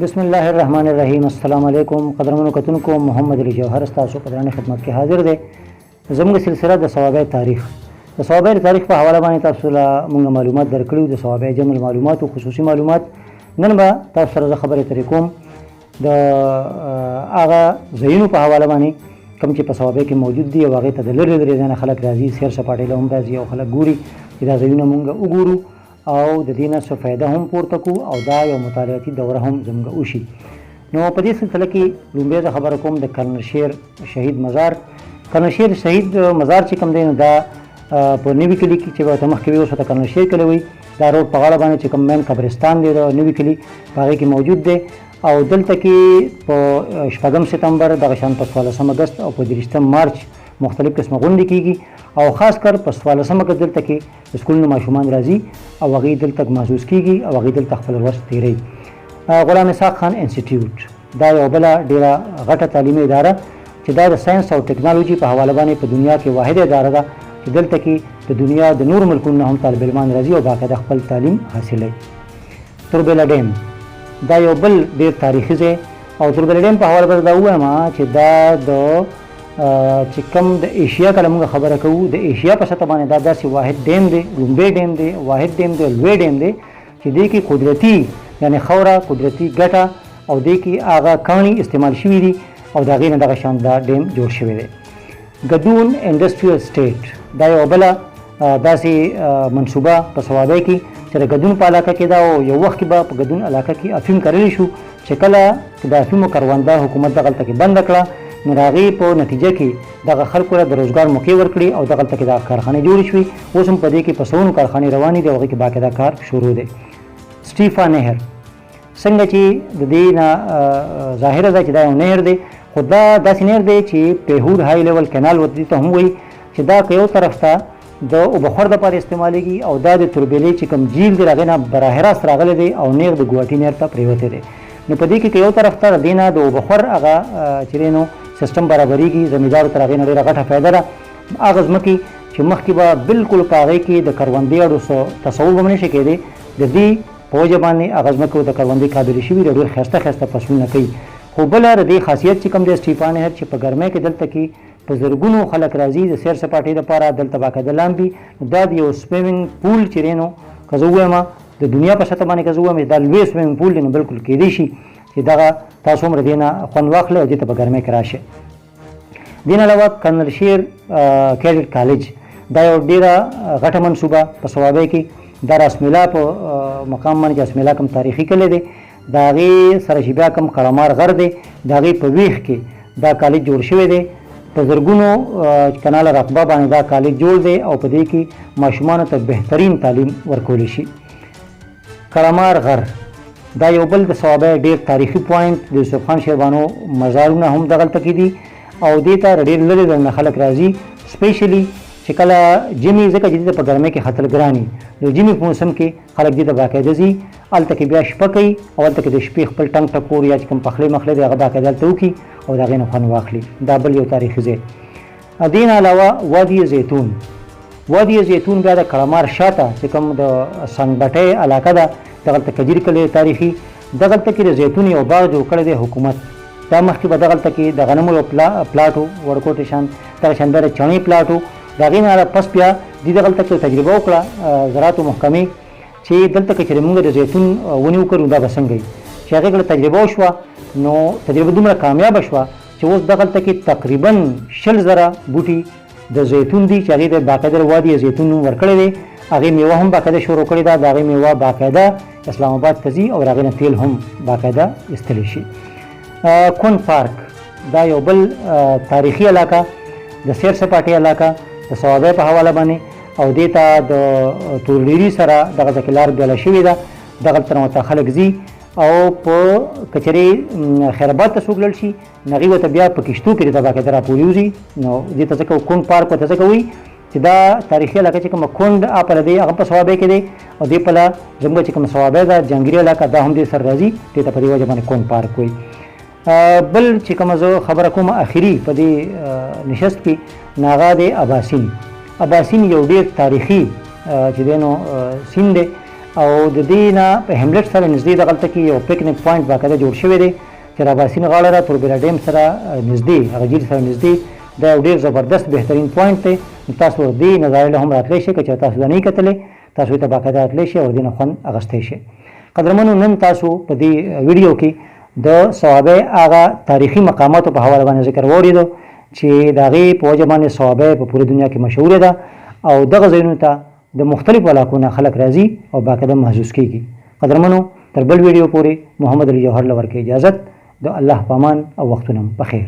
بسم الله الرحمن الرحیم. السلام علیکم قدرمنو کتونکو، محمد علی جوهر ستاسو قدرانه خدمت کې حاضر دی. زموږ سلسله د صوابع تاریخ په حواله باندې تاسو له موږ معلومات درکړو، د صوابع جمع معلومات او خصوصي معلومات. نن به تاسو سره خبرې ترې کوم د هغه ځایونو په حواله باندې کوم چې په صوابع کې موجود دي او هغې ته د لرې لرې ځایه خلک راځي، سیر سپاټۍ له هم راځي او خلک ګوري چې دا ځایونه موږ وګورو او د دې نه څه فایده هم پورته کړو او دا یو مطالعاتي دوره هم زموږ وشي. نو په دې سلسله کې لومړی زه خبره کوم د کرنل شیر شهید مزار. کرنل شیر شهید مزار چې کوم دی نو دا په نوي کلي کې چې ورته مخکې وي، اوس ورته کرنل شیر کلی وایي. دا روډ په غاړه باندې چې کوم مین قبرستان دی د نوي کلي په هغې کې موجود دی او دلته کې په 4 سپتمبر دغه شان په 14 اګست او په 30 مارچ مختلف قسمه غونډې کېږي او خاص کر په 14 کې دلته کې د سکولونو ماشومان راځي او هغوی دلته محسوس کېږي او هغوی دلته خپل وخت تېروي. غلام اسحاق خان انسټیټیوټ دا یو بله ډېره غټه تعلیمي اداره چې دا د ساینس او ټکنالوژي په حواله باندې په دنیا کې واحده اداره ده چې دلته کې د دنیا د نور ملکونو نه هم طالب علمان راځي او باقاعده خپل تعلیم حاصلوي. توربېله ډیم دا یو بل ډېر تاریخي ځای او توربېله ډیم په حواله باندې دا ووایم چې دا د چې کوم د ایشیا کله موږ خبره کوو د ایشیا په سطح باندې دا داسې واحد ډیم دی، لومبی ډیم دی، واحد ډیم دی، لوی ډیم دی چې دې کې قدرتي یعنې خاوره قدرتي ګټه او دې کې هغه کاڼي استعمال شوي دي او د هغې نه دغه شان دا ډیم جوړ شوی دی. ګدون انډسټریل سټیټ دا یو بله داسې منصوبه په صوابع کې چې د ګدون په علاقه کې دا او یو وخت کې به په ګدون علاقه کې افیم کرلی شو چې کله د افیمو کرونده حکومت دغلته کې بنده کړه نو د هغې په نتیجه کې دغه خلکو له د روزګار موقع ورکړي او دغلته کې دا کارخانې جوړې شوي. اوس هم په دې کې په سلونو کارخانې روانې دي او هغې کې باقاعده کار شروع دی. سټیفا نهر څنګه چې د دې نه ظاهره ده چې دا یو نهر دی، خو دا داسې نهر دی چې پیهور های لیول کینال ورته ته هم وایي چې دا که یو طرف ته د اوبخور دپاره استعمالېږي او دا د توربېلې چې کوم جیل دی د هغې نه براه راست راغلی دی او نیغ د ګوهاټي نهر ته پرېوتی دی. نو په دې کې که یو طرف ته د دې نه د اوبخور هغه چې دی نو سیستم برابرېږي، زمیندارو تر هغې نه ډېره غټه فایده ده. هغه ځمکې چې مخکې به بالکل په هغې کې د کروندې اړو تصور به هم نه شي کېدی، د دې په وجه باندې هغه ځمکې د کروندې قابلې شوي دي، ډېر ښایسته ښایسته فصلونه کوي. خو بله د دې خاصیت چې کوم دی سټیفا نهر چې په ګرمۍ کې دلته کې په زرګونو خلک راځي د سیر سپاټۍ لپاره، دلته باقاعده لامبي. دا د یو سویمنګ پول چې دی نو که زه ووایم د دنیا په سطح باندې که زه ووایم دا لوی سویمنګ پول دی نو بالکل کېدی شي چې دغه تاسو هم د دې نه خوند واخلئ او دې ته په ګرمۍ کې راشئ. دې نه علاوه کرنل شیر کیډټ کالج دا یو ډېره غټه منصوبه په صوابع کې. دا راسمیلا په مقام باندې چې راسمیلا کوم تاریخي کلی دی د هغې سره چې بیا کوم قړمار غر دی د هغې په ویښ کې دا کالج جوړ شوی دی. په زرګونو کناله رقبه باندې دا کالج جوړ دی او په دې کې ماشومانو ته بهترین تعلیم ورکولی شي. قړمار غر دا یو بل د صوابع ډېر تاریخي پوینټ د یوسف خان شیربانو مزارونه هم دغلته کې دي او دې ته ډېر لرې لرې نه خلک راځي. سپیشلی چې کله ژمي ځکه چې دې ته په ګرمۍ کې ختل ګران وي د ژمي په موسم کې خلک دې ته باقاعده ځي، هلته کې بیا شپه کوي او هلته کې د شپې خپل ټنګ ټکور یا چې کوم پخلی مخلی دی هغه باقاعده هلته وکړي او د هغې نه خوند واخلي. دا بل یو تاریخي ځای. دې نه علاوه وادي زیتون بیا د کړمار شاته چې کوم د سنګبټۍ علاقه ده دغلته کجیر کلی تاریخي، دغلته کې د زیتون یو باغ جوړ کړی دی حکومت. دا مخکې به دغلته کې د غنمو یو پلاټ و وړکوټې شان دغه شان د چڼې پلاټ و. د هغې نه پس بیا دې دغلته کې تجربه وکړه زراعتو محکمې چې دلته کې چې موږ د زیتون ونې وکړو دا به څنګه وي. چې هغې کله تجربه وشوه نو تجربه دومره کامیابه شوه چې اوس دغلته کې تقریبا 20,000 بوټي د زیتون دي چې هغې د باقاعده وادي زیتون ورکړی دی. هغې میوه هم باقاعده شروع کړې ده، د هغې میوه باقاعده اسلام آباد ته ځي او د هغې نه تیل هم باقاعده ایستلی شي. کون پارک دا یو بل تاریخي علاقه د سیر سپاټۍ علاقه د صوابع په حواله باندې او دې ته د تورډیري سره دغلته کې لار بیاله شوې ده، دغلته نه ورته خلک ځي او په که چېرې خیرآباد ته څوک لاړ شي نو هغې ورته بیا په کښتو کې دته باقاعده راپورې وځي. نو دې ته ځکه کونډ پارک ورته ځکه وایي چې دا تاریخي علاقه چې کومه کونډ اپله دی هغه په صوابع کې دی او دې پله زموږ چې کومه صوابع ده جهانګیري علاقه دا هم دې سره راځي، دې ته په دې وجه باندې کونډ پارک وایي. بل چې کومه زه خبره کوم اخري په دې نشست کې نو هغه دی اباسین یو ډېر تاریخي چې دی نو سیند دی او د دې نه په هیملټ سره نږدې دغلته کې یو پکنیک پوینټ باقاعده جوړ شوی دی چې راباسین غاړه را توربېلا ډیم سره نږدې هغه جهیل سره نږدې دا یو ډېر زبردست بهترین پوینټ دی. تاسو دې نظارې له هم راتلی شئ که چېرې تاسو دا نه یې کتلی تاسو ته باقاعده راتلی شئ او دې نه خوند اخیستی شئ. قدرمنو نن تاسو په دې ویډیو کې د صوابۍ هغه تاریخي مقاماتو په حواله باندې ذکر واورېدو چې د هغې په وجه باندې صوابۍ په پوره دنیا کې مشهوره ده او دغه ځایونو ته د مختلفو علاقو نه خلک راځي او باقاعده محسوس کېږي. قدرمنو تر بل ویډیو پورې محمد علي جوهر له ورکوي اجازت د الله په امان او وختونه په خیر.